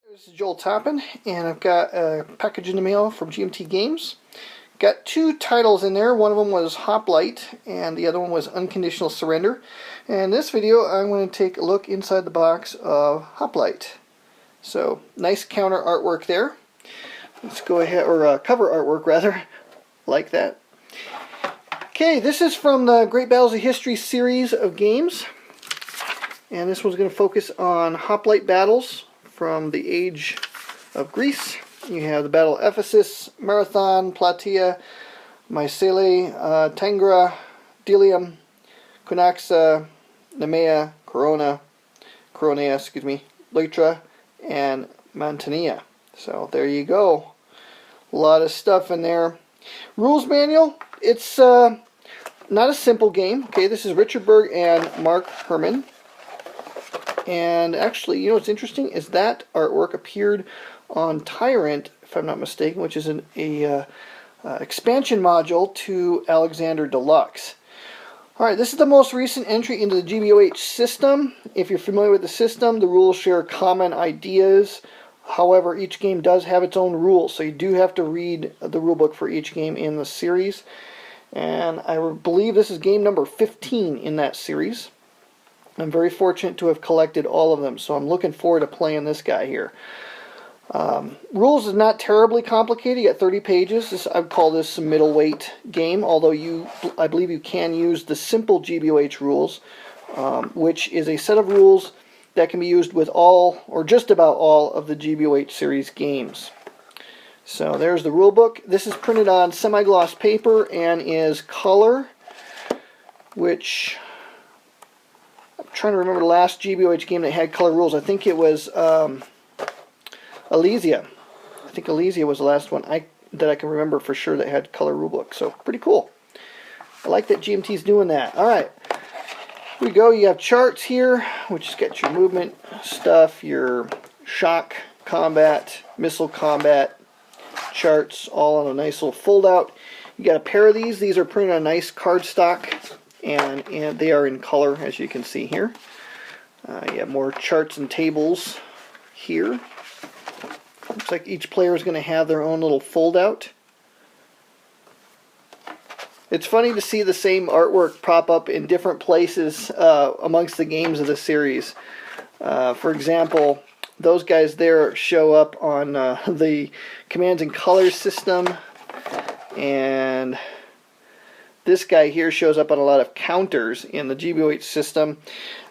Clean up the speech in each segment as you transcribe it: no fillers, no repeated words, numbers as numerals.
This is Joel Toppin, and I've got a package in the mail from GMT Games. Got two titles in there. One of them was Hoplite, and the other one was Unconditional Surrender. And in this video, I'm going to take a look inside the box of Hoplite. So, nice counter artwork there. Let's go ahead, or cover artwork rather, like that. Okay, this is from the Great Battles of History series of games. And this one's going to focus on hoplite battles from the age of Greece. You have the Battle of Ephesus, Marathon, Plataea, Mycale, Tangra, Delium, Cunaxa, Nemea, Coronea, Leuctra, and Mantinea. So there you go. A lot of stuff in there. Rules manual. It's not a simple game. Okay, this is Richard Berg and Mark Herman. And actually, you know what's interesting is that artwork appeared on Tyrant, if I'm not mistaken, which is an expansion module to Alexander Deluxe. Alright, this is the most recent entry into the GBOH system. If you're familiar with the system, the rules share common ideas. However, each game does have its own rules, so you do have to read the rulebook for each game in the series. And I believe this is game number 15 in that series. I'm very fortunate to have collected all of them, so I'm looking forward to playing this guy here. Rules is not terribly complicated. You got 30 pages. I would call this a middleweight game, although I believe you can use the simple GBOH rules, which is a set of rules that can be used with all, or just about all, of the GBOH series games. So there's the rule book. This is printed on semi-gloss paper and is color, which I'm trying to remember the last GBOH game that had color rules. I think it was Elysia. I think Elysia was the last one that I can remember for sure that had color rulebook. So pretty cool. I like that GMT's doing that. All right, here we go. You have charts here, which got your movement stuff, your shock combat, missile combat charts, all on a nice little fold out. You got a pair of these. These are printed on nice cardstock. And they are in color, as you can see here. You have more charts and tables here. Looks like each player is going to have their own little fold-out. It's funny to see the same artwork pop up in different places amongst the games of the series. For example, those guys there show up on the Commands and Colors system, and this guy here shows up on a lot of counters in the GBOH system.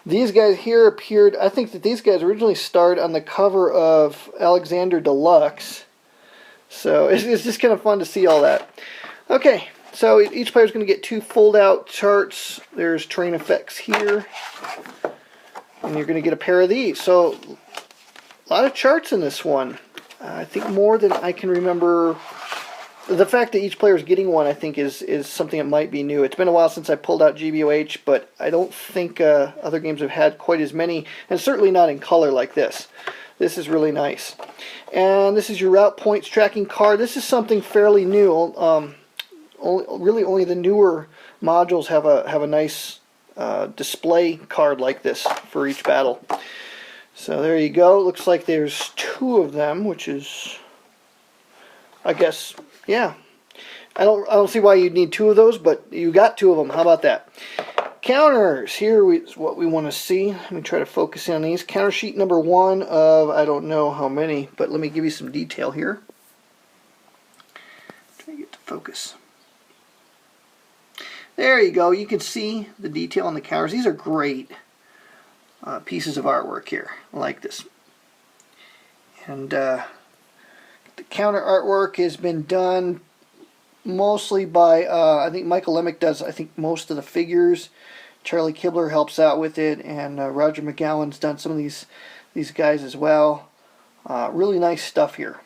These guys here appeared, I think that these guys originally starred on the cover of Alexander Deluxe. So it's just kind of fun to see all that. Okay, so each player is going to get two fold-out charts. There's terrain effects here. And you're going to get a pair of these. So a lot of charts in this one. I think more than I can remember. The fact that each player is getting one, I think, is something that might be new. It's been a while since I pulled out GBOH, but I don't think other games have had quite as many, and certainly not in color like this. This is really nice. And this is your route points tracking card. This is something fairly new. Really, only the newer modules have a nice display card like this for each battle. So there you go. It looks like there's two of them, which is, I guess, yeah. I don't see why you'd need two of those, but you got two of them. How about that? Counters. Here is what we want to see. Let me try to focus in on these. Counter sheet number 1 of, I don't know how many, but let me give you some detail here. Try to get to focus. There you go. You can see the detail on the counters. These are great pieces of artwork here. I like this. And the counter artwork has been done mostly by, I think Michael Lemick does, I think, most of the figures. Charlie Kibler helps out with it, and Roger McGowan's done some of these guys as well. Really nice stuff here.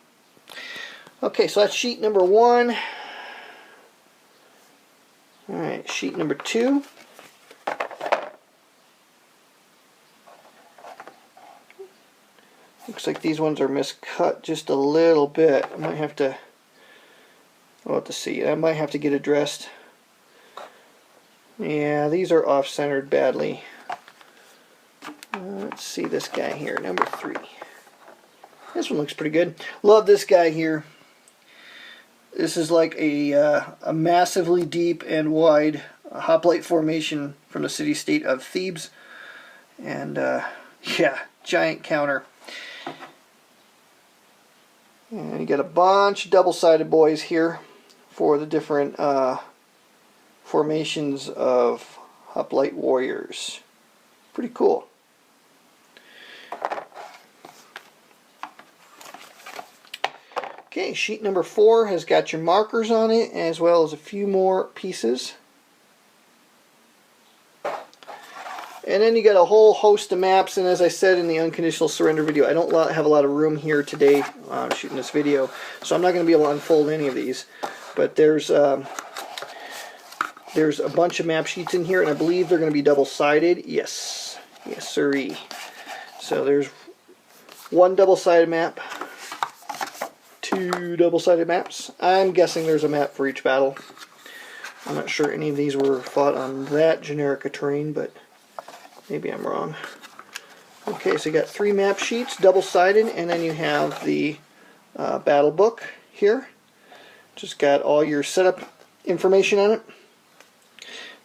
Okay, so that's sheet number 1. Alright, sheet number 2. Looks like these ones are miscut just a little bit. I might have to, I'll have to see. I might have to get addressed. Yeah, these are off-centered badly. Let's see this guy here, number 3. This one looks pretty good. Love this guy here. This is like a massively deep and wide hoplite formation from the city-state of Thebes. And yeah, giant counter. And you got a bunch of double-sided boys here for the different formations of hoplite warriors. Pretty cool. Okay, sheet number 4 has got your markers on it, as well as a few more pieces. And then you got a whole host of maps, and as I said in the unconditional surrender video, I don't have a lot of room here today shooting this video, so I'm not going to be able to unfold any of these. But there's a bunch of map sheets in here, and I believe they're going to be double-sided. Yes, yes sirree. So there's one double-sided map, 2 double-sided maps. I'm guessing there's a map for each battle. I'm not sure any of these were fought on that generic a terrain, but maybe I'm wrong. Okay, so you got 3 map sheets, double-sided, and then you have the battle book here. Just got all your setup information on it.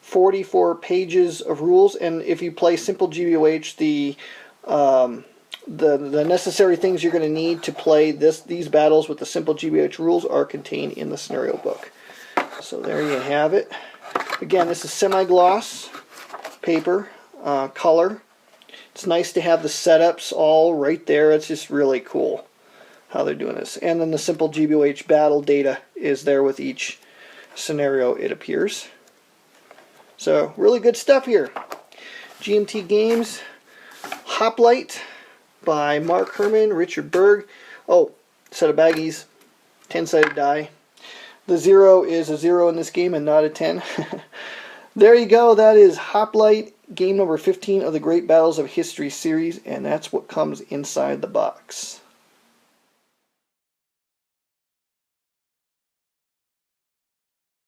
44 pages of rules, and if you play simple GBOH, the necessary things you're going to need to play these battles with the simple GBOH rules are contained in the scenario book. So there you have it. Again, this is semi-gloss paper, color. It's nice to have the setups all right there. It's just really cool how they're doing this. And then the simple GBOH battle data is there with each scenario, it appears. So really good stuff here. GMT Games, Hoplite by Mark Herman, Richard Berg. Oh, set of baggies, 10-sided die. The 0 is a 0 in this game and not a 10. There you go. That is Hoplite, game number 15 of the Great Battles of History series, and that's what comes inside the box.